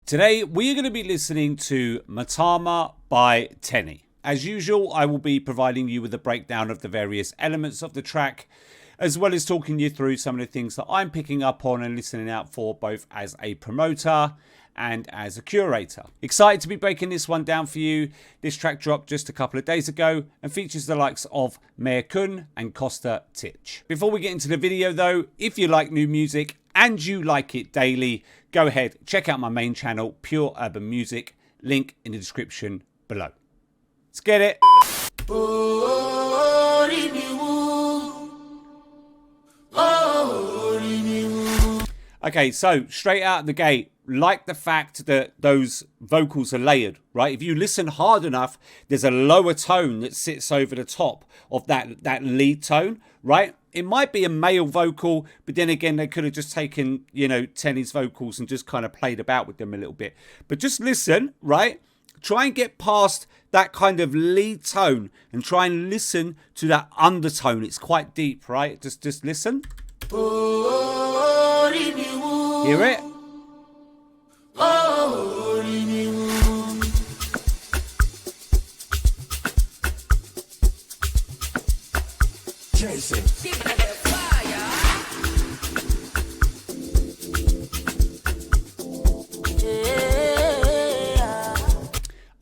Today, we are going to be listening to Maitama by Teni. As usual, I will be providing you with a breakdown of the various elements of the track, as well as talking you through some of the things that I'm picking up on and listening out for, both as a promoter and as a curator. Excited to be breaking this one down for you. This track dropped just a couple of days ago and features the likes of Mayorkun and Costa Titch. Before we get into the video though, if you like new music and you like it daily, go ahead, check out my main channel, Pure Urban Music, link in the description below. Let's get it. Okay, so straight out of the gate, like the fact that those vocals are layered, right? If you listen hard enough, there's a lower tone that sits over the top of that lead tone, right? It might be a male vocal, but then again, they could have just taken, Teni's vocals and just kind of played about with them a little bit. But just listen, right? Try and get past that kind of lead tone and try and listen to that undertone. It's quite deep, right? Just listen. Hear it?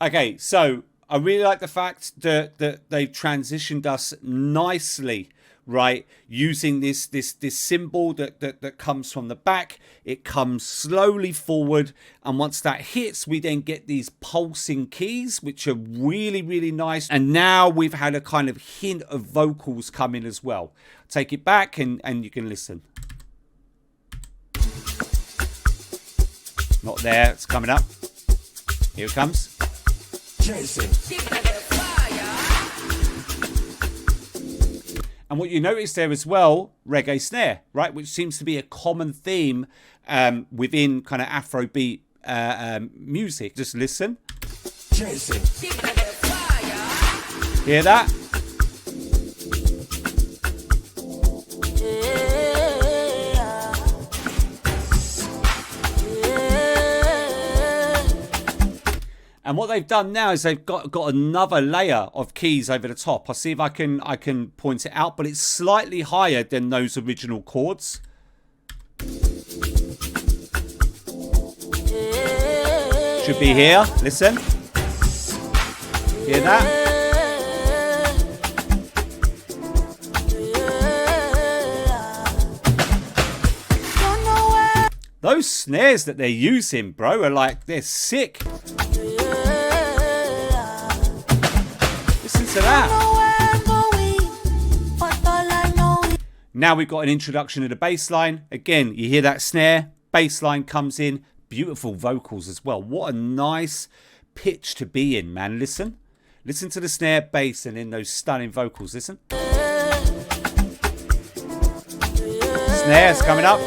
Okay, so I really like the fact that they've transitioned us nicely, right? Using this symbol that comes from the back, it comes slowly forward, and once that hits, we then get these pulsing keys, which are really, really nice. And now we've had a kind of hint of vocals come in as well. Take it back and you can listen. Not there, it's coming up. Here it comes. And what you notice there as well, reggae snare, right, which seems to be a common theme within kind of Afrobeat music. Just listen. Hear that? And what they've done now is they've got another layer of keys over the top. I'll see if I can point it out, but it's slightly higher than those original chords. Should be here. Listen. Hear that? Those snares that they're using, bro, are like, they're sick. Listen to that. Now we've got an introduction to the bass line. Again, you hear that snare, bass line comes in, beautiful vocals as well. What a nice pitch to be in, man. Listen to the snare, bass, and then those stunning vocals. Listen. Snares coming up.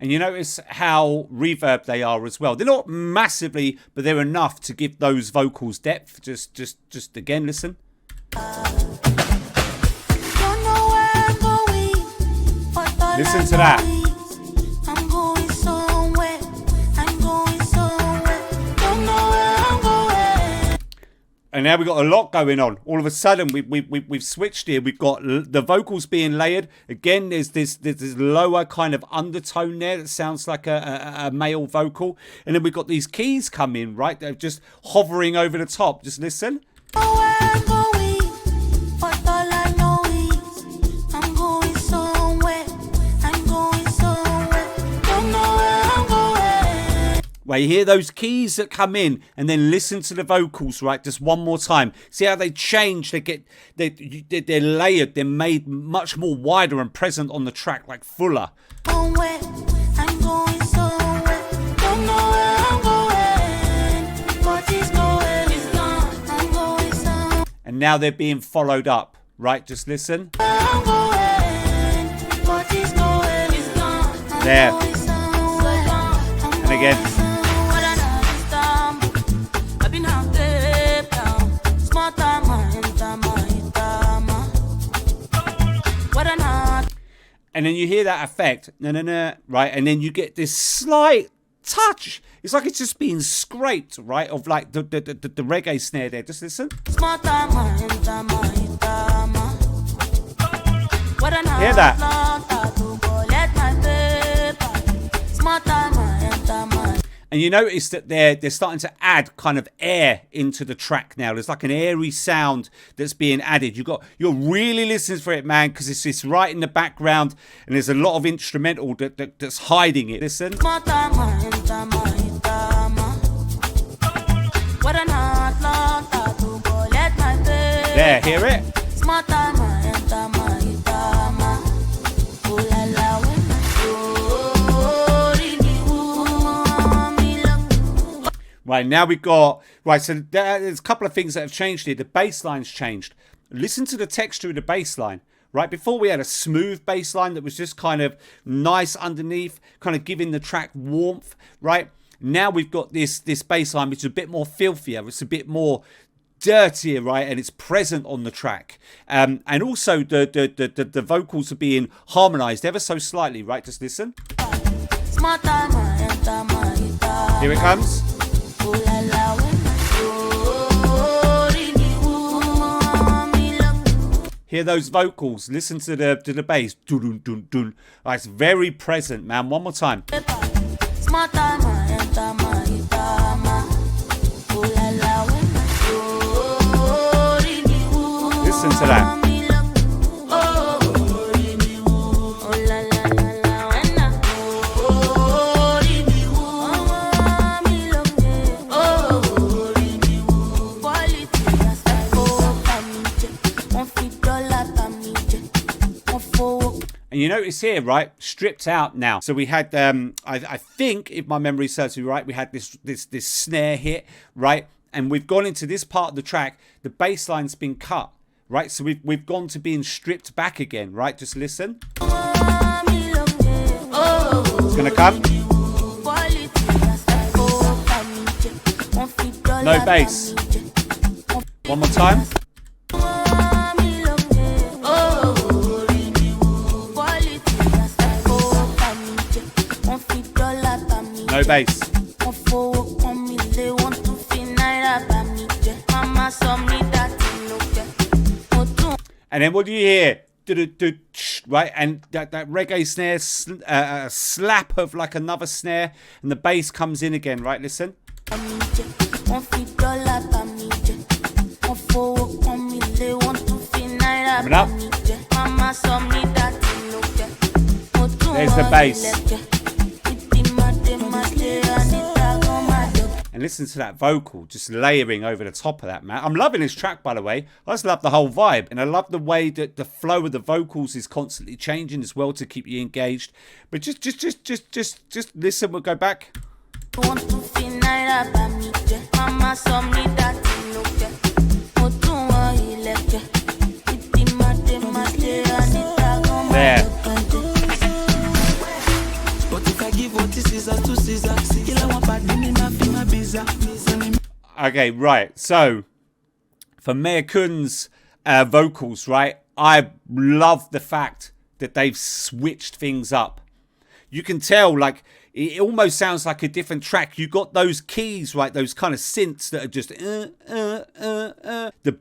And you notice how reverb they are as well. They're not massively, but they're enough to give those vocals depth. Just again, listen. Listen to that. And now we've got a lot going on. All of a sudden, we've switched here. We've got the vocals being layered. Again, there's this lower kind of undertone there that sounds like a male vocal. And then we've got these keys come in, right? They're just hovering over the top. Just listen. Where you hear those keys that come in, and then listen to the vocals, right? Just one more time. See how they change? They're layered. They're made much more wider and present on the track, like fuller. And now they're being followed up, right? Just listen. There. And again. And then you hear that effect, right? And then you get this slight touch. It's like it's just being scraped, right? Of like the reggae snare there. Just listen. Hear that? And you notice that they're starting to add kind of air into the track now. There's like an airy sound that's being added. You're really listening for it, man, because it's right in the background, and there's a lot of instrumental that's hiding it. Listen. There, hear it? Right, now we've got... Right, so there's a couple of things that have changed here. The bass line's changed. Listen to the texture of the bass line. Right, before we had a smooth bass line that was just kind of nice underneath, kind of giving the track warmth, right? Now we've got this bass line which is a bit more filthier. It's a bit more dirtier, right? And it's present on the track. And also the vocals are being harmonized ever so slightly, right? Just listen. Here it comes. Hear those vocals. Listen to the bass. Dun, dun, dun. Oh, it's very present, man. One more time. Listen to that. And you notice here, right, stripped out now. So we had, I think, if my memory serves me right, we had this snare hit, right? And we've gone into this part of the track. The bass line's been cut, right? So we've gone to being stripped back again, right? Just listen. It's gonna come. No bass. One more time. No bass. And then what do you hear? Right, and that reggae snare, a slap of like another snare, and the bass comes in again, right? Listen. Coming up. There's the bass. And listen to that vocal just layering over the top of that, man. I'm loving this track, by the way. I just love the whole vibe. And I love the way that the flow of the vocals is constantly changing as well to keep you engaged. But just listen, we'll go back. There. Okay, right. So, for Mayorkun's vocals, right, I love the fact that they've switched things up. You can tell, like, it almost sounds like a different track. You got those keys, right, those kind of synths that are just The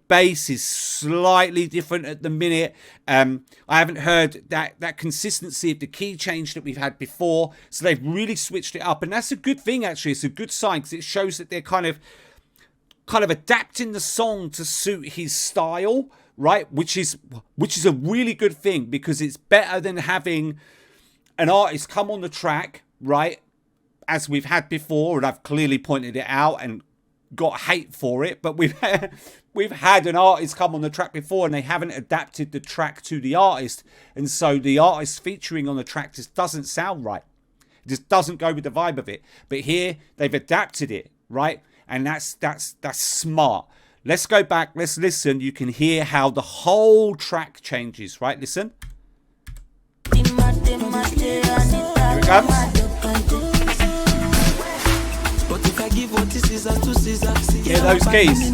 bass is slightly different at the minute. I haven't heard that consistency of the key change that we've had before. So they've really switched it up, and that's a good thing, actually. It's a good sign because it shows that they're kind of adapting the song to suit his style, right? Which is a really good thing, because it's better than having an artist come on the track, right, as we've had before, and I've clearly pointed it out and got hate for it, but we've had an artist come on the track before and they haven't adapted the track to the artist, and so the artist featuring on the track just doesn't sound right. It just doesn't go with the vibe of it. But here they've adapted it, right? And that's smart. Let's go back, let's listen. You can hear how the whole track changes, right? Listen. Here it comes. Hear those keys.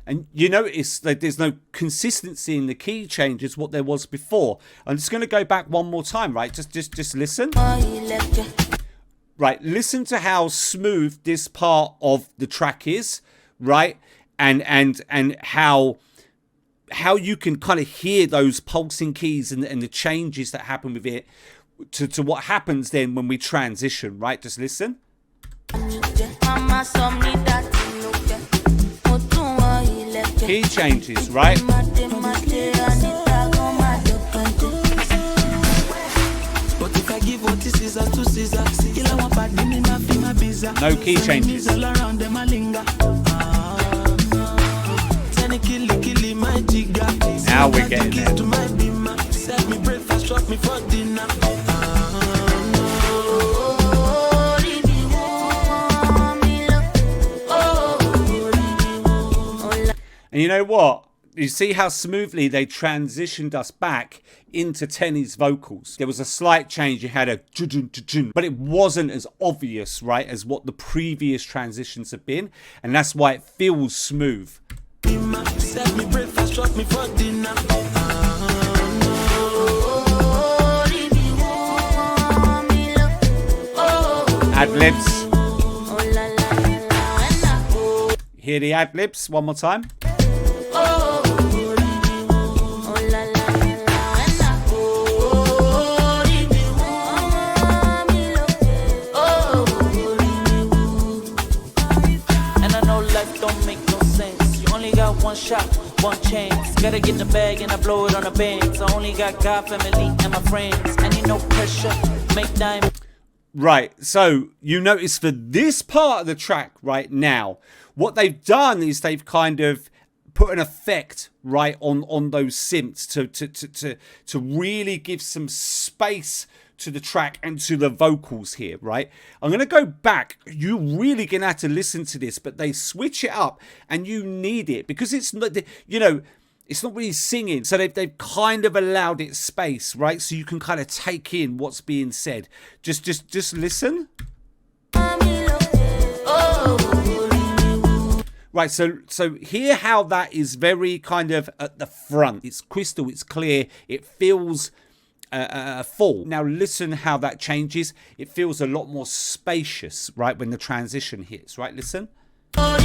And you notice that there's no consistency in the key changes what there was before. I'm just going to go back one more time, right? Just listen. Right, listen to how smooth this part of the track is, right? And how you can kind of hear those pulsing keys and the changes that happen with it to what happens then when we transition, right? Just listen. Key changes, right? No key changes. Now we're getting there. And you know what? You see how smoothly they transitioned us back into Teni's vocals. There was a slight change. You had a but it wasn't as obvious, right, as what the previous transitions have been. And that's why it feels smooth. Ad-libs. Hear the ad-libs one more time. One shot, one chance. Gotta get the bag and I blow it on the bands. I only got God, family, and my friends. I need no pressure, make diamonds. Right, so you notice for this part of the track right now, what they've done is they've kind of put an effect right on those synths to really give some space to the track and to the vocals here, right? I'm going to go back. You're really going to have to listen to this, but they switch it up and you need it because it's not, you know, it's not really singing. So they've kind of allowed it space, right? So you can kind of take in what's being said. Just listen. Right, so hear how that is very kind of at the front. It's crystal, it's clear, it feels full. Now listen how that changes. It feels a lot more spacious, right, when the transition hits, right? Listen. And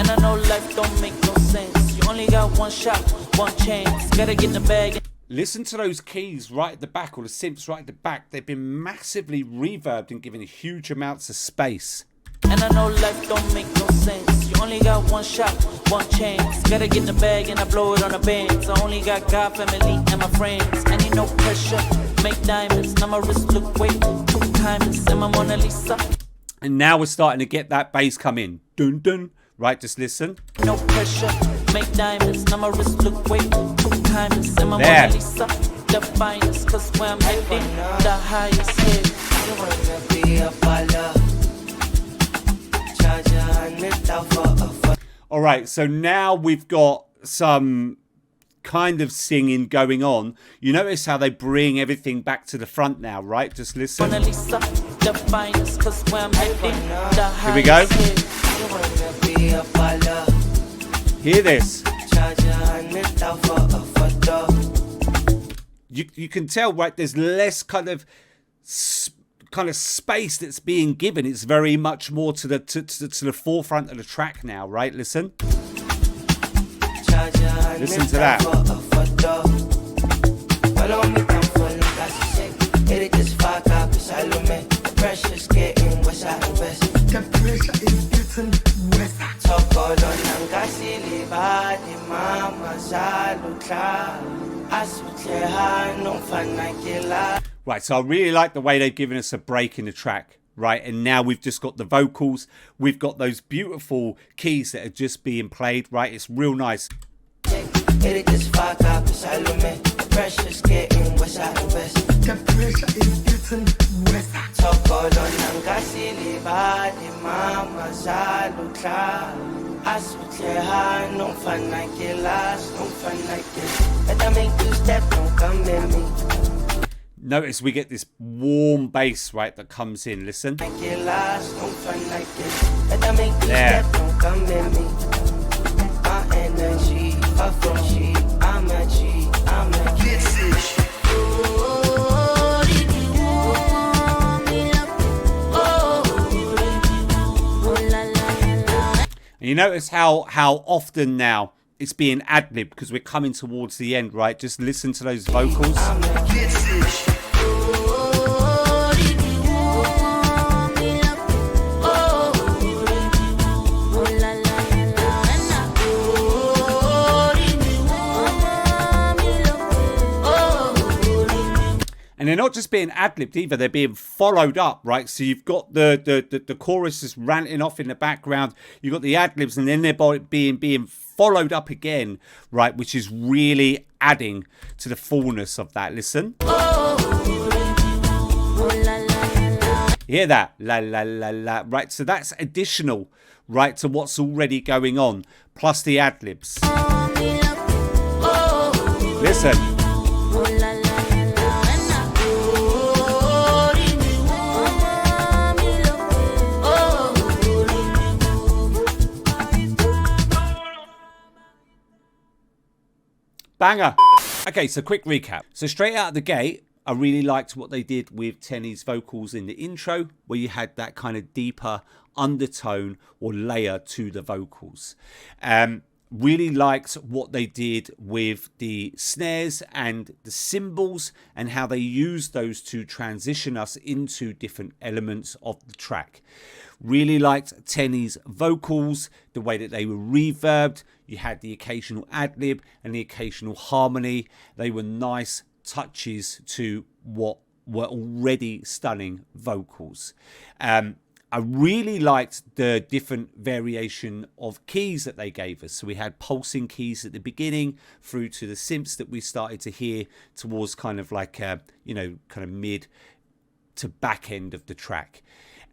I know life don't make no sense. You only got one shot, one chance. Gotta get the bag. Listen to those keys right at the back, or the synths right at the back. They've been massively reverbed and given huge amounts of space. And I know life don't make no sense. You only got one shot, one chance. Gotta get the bag and I blow it on the bands. I only got God, family, and my friends. I need no pressure, make diamonds. Now my wrist look way too timeless. And my Mona Lisa. And now we're starting to get that bass come in. Dun dun. Right, just listen. No pressure, make diamonds. Now my wrist look way too timeless. And my Mona Lisa, the finest. Cause where I'm heading, the highest hit. You wanna be a baller. All right, so now we've got some kind of singing going on. You notice how they bring everything back to the front now, right? Just listen. Here we go. Hear this. You can tell, right? There's less kind of space that's being given. It's very much more to the forefront of the track now, right? Listen. Listen to that. Right, so I really like the way they've given us a break in the track, right? And now we've just got the vocals. We've got those beautiful keys that are just being played, right? It's real nice. Notice we get this warm bass, right, that comes in. Listen. There. And you notice how often now it's being ad-libbed because we're coming towards the end, right? Just listen to those vocals. And they're not just being ad-libbed either, they're being followed up, right? So you've got the chorus just ranting off in the background, you've got the ad-libs, and then they're being followed up again, right? Which is really adding to the fullness of that. Listen. You hear that? La la la la, right? So that's additional, right, to what's already going on, plus the ad-libs. Listen. Banger. Okay, so quick recap. So straight out of the gate, I really liked what they did with Teni's vocals in the intro, where you had that kind of deeper undertone or layer to the vocals. Really liked what they did with the snares and the cymbals and how they used those to transition us into different elements of the track. Really liked Teni's vocals, the way that they were reverbed. You had the occasional ad-lib and the occasional harmony. They were nice touches to what were already stunning vocals. I really liked the different variation of keys that they gave us. So we had pulsing keys at the beginning through to the synths that we started to hear towards kind of like, kind of mid to back end of the track.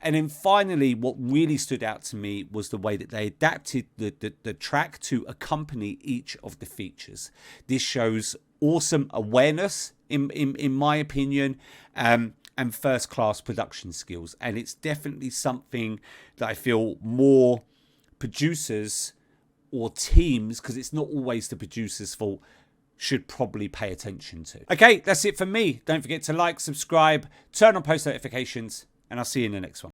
And then finally, what really stood out to me was the way that they adapted the track to accompany each of the features. This shows awesome awareness, in my opinion, and first-class production skills. And it's definitely something that I feel more producers or teams, because it's not always the producer's fault, should probably pay attention to. Okay, that's it for me. Don't forget to like, subscribe, turn on post notifications, and I'll see you in the next one.